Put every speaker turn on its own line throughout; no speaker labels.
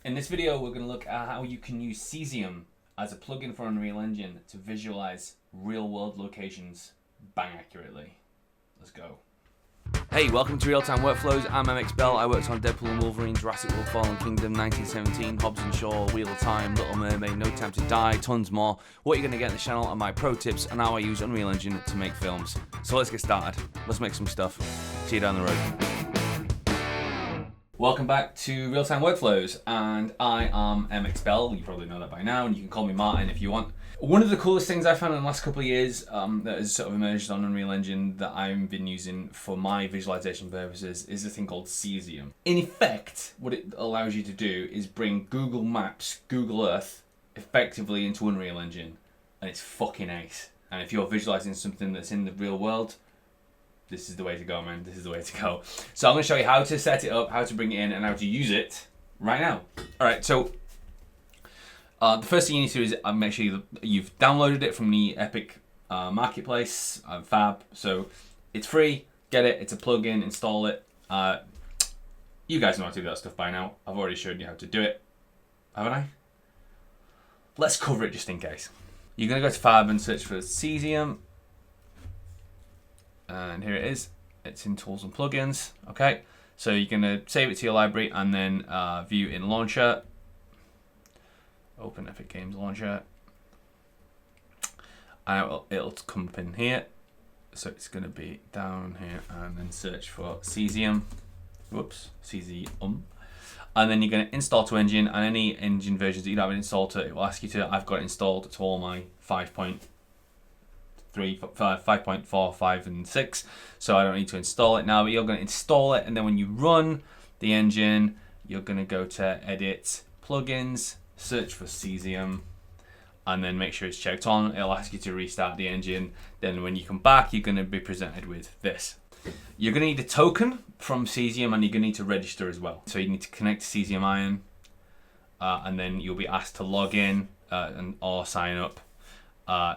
In this video, we're going to look at how you can use Cesium as a plugin for Unreal Engine to visualize real-world locations bang accurately. Let's go. Hey, welcome to Real-Time Workflows. I'm MX Bell. I worked on Deadpool and Wolverine, Jurassic World Fallen Kingdom, 1917, Hobbs and Shaw, Wheel of Time, Little Mermaid, No Time to Die, tons more. What you're going to get on the channel are my pro tips and how I use Unreal Engine to make films. So let's get started. Let's make some stuff. See you down the road. Welcome back to Real-Time Workflows, and I am MX Bell. You probably know that by now, and you can call me Martin if you want. One of the coolest things I found in the last couple of years that has sort of emerged on Unreal Engine that I've been using for my visualization purposes is a thing called Cesium. In effect, what it allows you to do is bring Google Maps, Google Earth, effectively into Unreal Engine, and it's fucking ace. And if you're visualizing something that's in the real world, this is the way to go, man. This is the way to go. So I'm going to show you how to set it up, how to bring it in, and how to use it right now. All right, so the first thing you need to do is make sure you've downloaded it from the Epic Marketplace, Fab. So it's free. Get it. It's a plugin. Install it. You guys know how to do that stuff by now. I've already showed you how to do it, haven't I? Let's cover it just in case. You're going to go to Fab and search for Cesium. And here it is. It's in Tools and Plugins. Okay, so you're going to save it to your library and then view in Launcher. Open Epic Games Launcher. And it'll come up in here. So it's going to be down here and then search for Cesium. Whoops, Cesium. And then you're going to install to engine, and any engine versions that you haven't installed to, it will ask you to. I've got it installed to all my 5.4, 5, and 6, so I don't need to install it now, but you're going to install it, and then when you run the engine, you're going to go to Edit, Plugins, search for Cesium, and then make sure it's checked on. It'll ask you to restart the engine. Then when you come back, you're going to be presented with this. You're going to need a token from Cesium, and you're going to need to register as well. So you need to connect to Cesium Ion, and then you'll be asked to log in or sign up.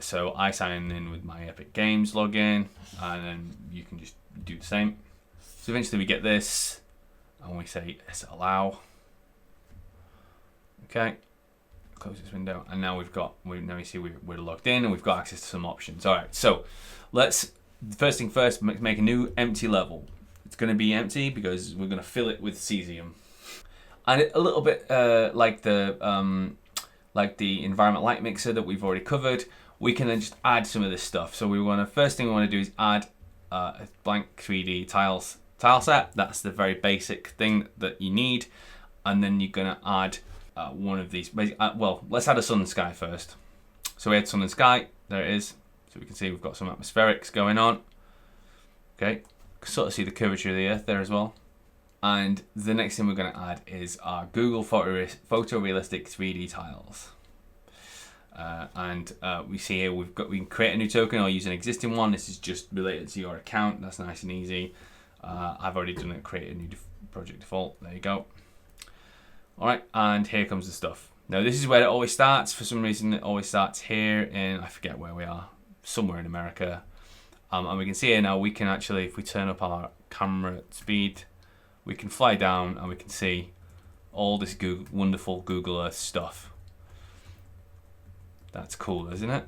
So I sign in with my Epic Games login, and then you can just do the same. So eventually we get this, and we say yes, allow. Okay, close this window, and now now you see we're logged in, and we've got access to some options. All right, so first thing first, make a new empty level. It's going to be empty because we're going to fill it with Cesium, and a little bit like the environment light mixer that we've already covered, we can then just add some of this stuff. So first thing we want to do is add a blank 3D tile set. That's the very basic thing that you need. And then you're going to add one of these. Well, let's add a sun and sky first. So we add sun and sky. There it is. So we can see we've got some atmospherics going on. Okay, sort of see the curvature of the Earth there as well. And the next thing we're going to add is our Google photorealistic 3D tiles. We see here we can create a new token or use an existing one. This is just related to your account. That's nice and easy. I've already done it. Create a new project default. There you go. All right, and here comes the stuff. Now this is where it always starts. For some reason, it always starts here in, I forget where we are, somewhere in America. And we can see here now we can actually, if we turn up our camera speed, we can fly down and we can see all this wonderful Google Earth stuff. That's cool, isn't it?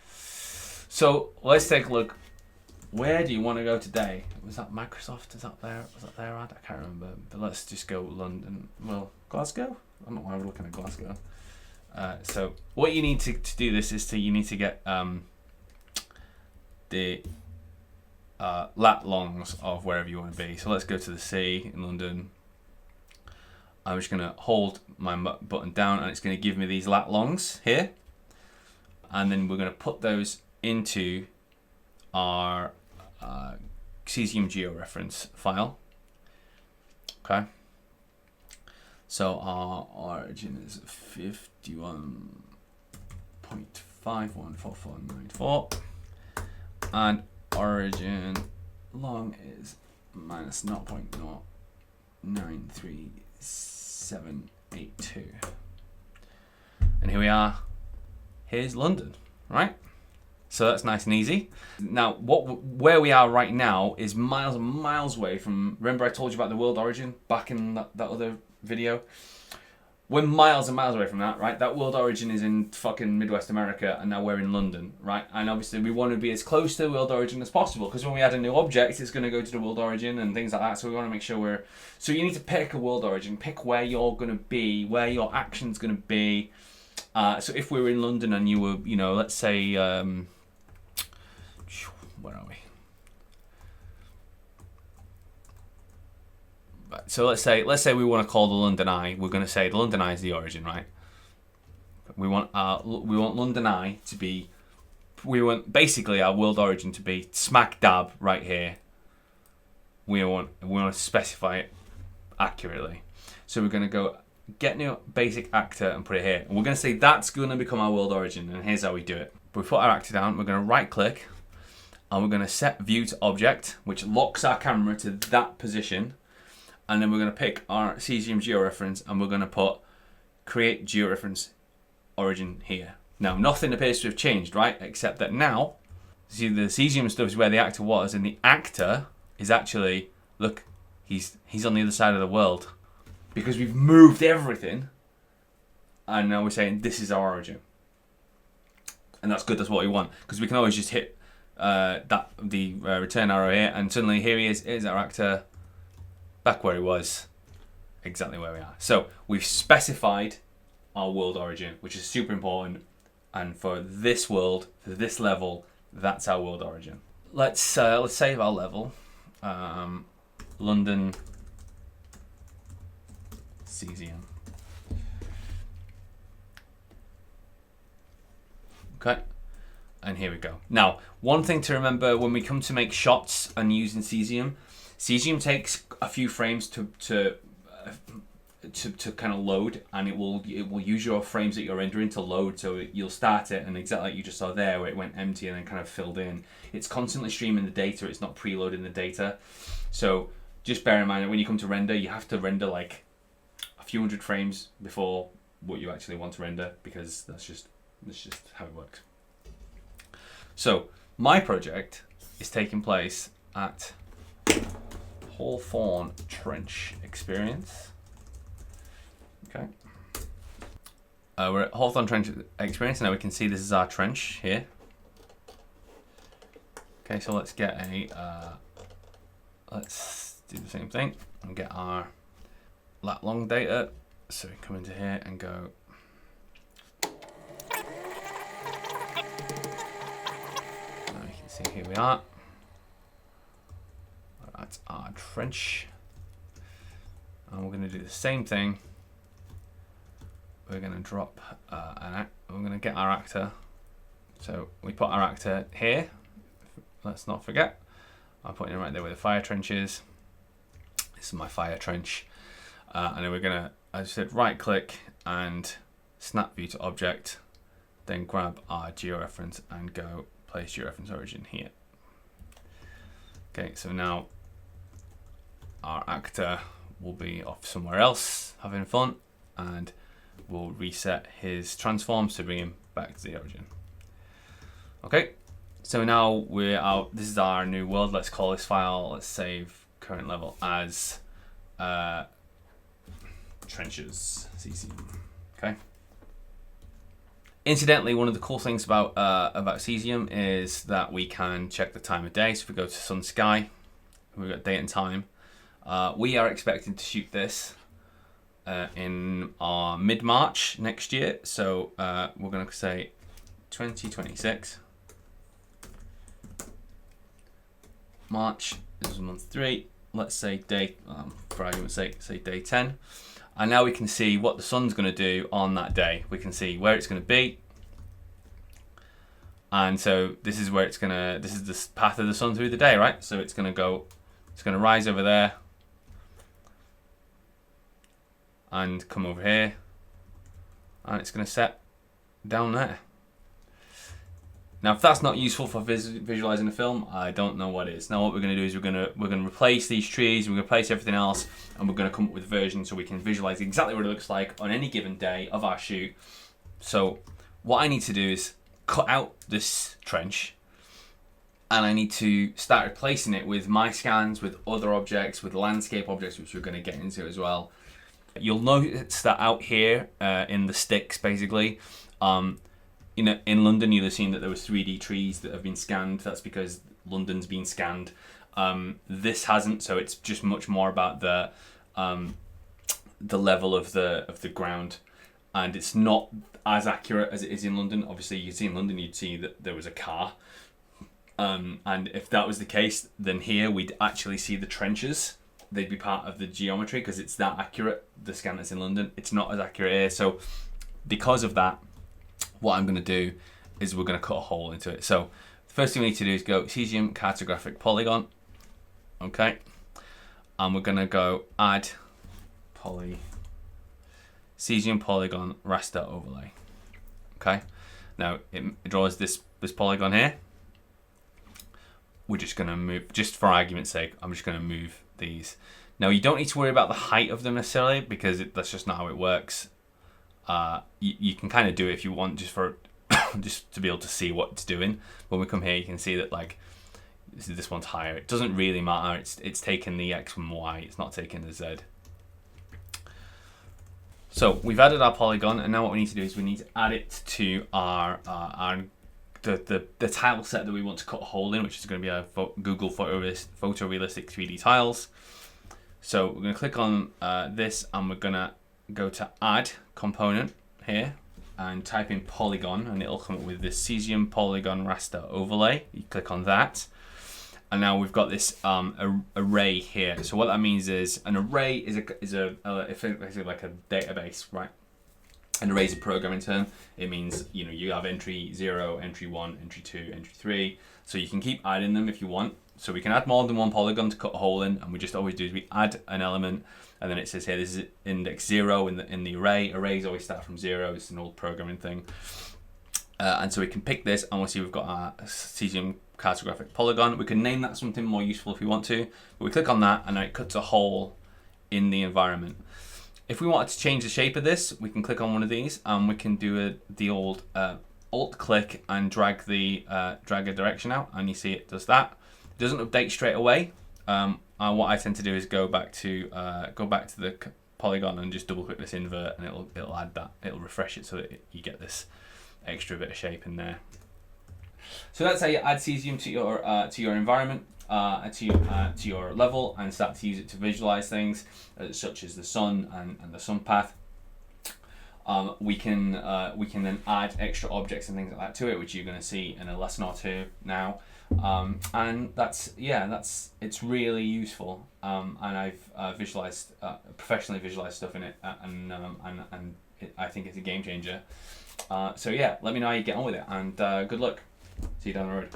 So let's take a look. Where do you want to go today? Was that Microsoft? Is that there? Was that their ad? I can't remember. But let's just go London. Well, Glasgow? I don't know why we're looking at Glasgow. So what you need to do this is you need to get the lat longs of wherever you want to be. So let's go to the sea in London. I'm just going to hold my button down, and it's going to give me these lat longs here. And then we're going to put those into our Cesium georeference file. Okay. So our origin is 51.514494. And origin long is minus 0.093782. And here we are. Here's London, right? So that's nice and easy. Now, where we are right now is miles and miles away from. Remember, I told you about the world origin back in that other video. We're miles and miles away from that, right? That world origin is in fucking Midwest America, and now we're in London, right? And obviously we want to be as close to the world origin as possible, because when we add a new object, it's going to go to the world origin and things like that. So we want to make sure we're... So you need to pick a world origin, pick where you're going to be, where your action's going to be. So if we were in London and you were, you know, let's say... where are we? So let's say we want to call the London Eye. We're going to say the London Eye is the origin, right? We want London Eye to be. We want basically our world origin to be smack dab right here. We want to specify it accurately. So we're going to go get new basic actor and put it here. And we're going to say that's going to become our world origin. And here's how we do it. We put our actor down. We're going to right click, and we're going to set view to object, which locks our camera to that position. And then we're going to pick our Cesium georeference, and we're going to put create georeference origin here. Now, nothing appears to have changed, right? Except that now, see, the Cesium stuff is where the actor was, and the actor is actually, look, he's on the other side of the world. Because we've moved everything, and now we're saying this is our origin. And that's good, that's what we want. Because we can always just hit the return arrow here, and suddenly here he is, here's our actor. Back where he was, exactly where we are. So we've specified our world origin, which is super important. And for this world, for this level, that's our world origin. Let's save our level. London Cesium. Okay. And here we go. Now, one thing to remember when we come to make shots and using Cesium takes a few frames to kind of load, and it will use your frames that you're rendering to load. So you'll start it, and exactly like you just saw there, where it went empty and then kind of filled in. It's constantly streaming the data. It's not preloading the data. So just bear in mind that when you come to render, you have to render like a few hundred frames before what you actually want to render, because that's just how it works. So my project is taking place at Hawthorne Trench Experience. Okay. We're at Hawthorne Trench Experience, and now we can see this is our trench here. Okay, so let's get let's do the same thing and get our lat long data. So we come into here and go. Now you can see here we are. That's our trench, and we're going to do the same thing. We're going to drop we're going to get our actor. So we put our actor here. Let's not forget. I'm putting it right there where the fire trench is. This is my fire trench, and then we're going to, as I said, right click and snap view to object. Then grab our georeference and go place georeference origin here. Okay, so now our actor will be off somewhere else having fun, and we'll reset his transforms to bring him back to the origin. Okay, so now we're out. This is our new world. Let's call this file, let's save current level as trenches Cesium. Okay. Incidentally, one of the cool things about Cesium is that we can check the time of day. So if we go to sun sky, we've got date and time. We are expecting to shoot this in our mid-March next year. So we're going to say 2026. March is month 3. Let's say day, for argument's sake, say day 10. And now we can see what the sun's going to do on that day. We can see where it's going to be. And so this is where it's going to, this is the path of the sun through the day, right? So it's going to go, it's going to rise over there and come over here. And it's going to set down there. Now, if that's not useful for visualizing a film, I don't know what is. Now, what we're going to do is we're going to replace these trees, we're going to replace everything else, and we're going to come up with versions so we can visualize exactly what it looks like on any given day of our shoot. So, what I need to do is cut out this trench, and I need to start replacing it with my scans, with other objects, with landscape objects, which we're going to get into as well. You'll notice that out here in the sticks, basically, in London, you'll have seen that there was 3D trees that have been scanned. That's because London's been scanned. This hasn't, so it's just much more about the level of the ground, and it's not as accurate as it is in London. Obviously, you see in London, you'd see that there was a car, and if that was the case, then here we'd actually see the trenches. They'd be part of the geometry because it's that accurate. The scan that's in London, it's not as accurate here. So because of that, what I'm going to do is we're going to cut a hole into it. So the first thing we need to do is go Cesium Cartographic Polygon. Okay. And we're going to go add Cesium Polygon raster overlay. Okay. Now it draws this polygon here. We're just going to move, just for argument's sake, I'm just going to move these. Now you don't need to worry about the height of them necessarily, because that's just not how it works. You can kind of do it if you want, just for just to be able to see what it's doing. When we come here, you can see that like this one's higher. It doesn't really matter. It's taking the X and Y. It's not taking the Z. So we've added our polygon, and now what we need to do is we need to add it to our the tile set that we want to cut a hole in, which is going to be our Google photorealistic 3D tiles. So we're going to click on this, and we're going to go to add component here and type in polygon, and it'll come up with this Cesium Polygon raster overlay. You click on that, and now we've got this array here. So what that means is an array is basically like a database, right? An array is a programming term. It means you have entry 0, entry 1, entry 2, entry 3. So you can keep adding them if you want. So we can add more than one polygon to cut a hole in, and we just always do is we add an element, and then it says here this is index 0 in the array. Arrays always start from 0. It's an old programming thing. And so we can pick this, and we'll see we've got our Cesium Cartographic Polygon. We can name that something more useful if we want to. But we click on that, and then it cuts a hole in the environment. If we wanted to change the shape of this, we can click on one of these, and we can do the old Alt click and drag a direction out, and you see it does that. It doesn't update straight away. And what I tend to do is go back to the polygon and just double click this invert, and it'll add that. It'll refresh it so that you get this extra bit of shape in there. So that's how you add Cesium to your environment, to your level, and start to use it to visualize things such as the sun and the sun path. We can then add extra objects and things like that to it, which you're going to see in a lesson or two now. And it's really useful. And I've professionally visualized stuff in it, and I think it's a game changer. So yeah, let me know how you get on with it, and good luck. See you down the road.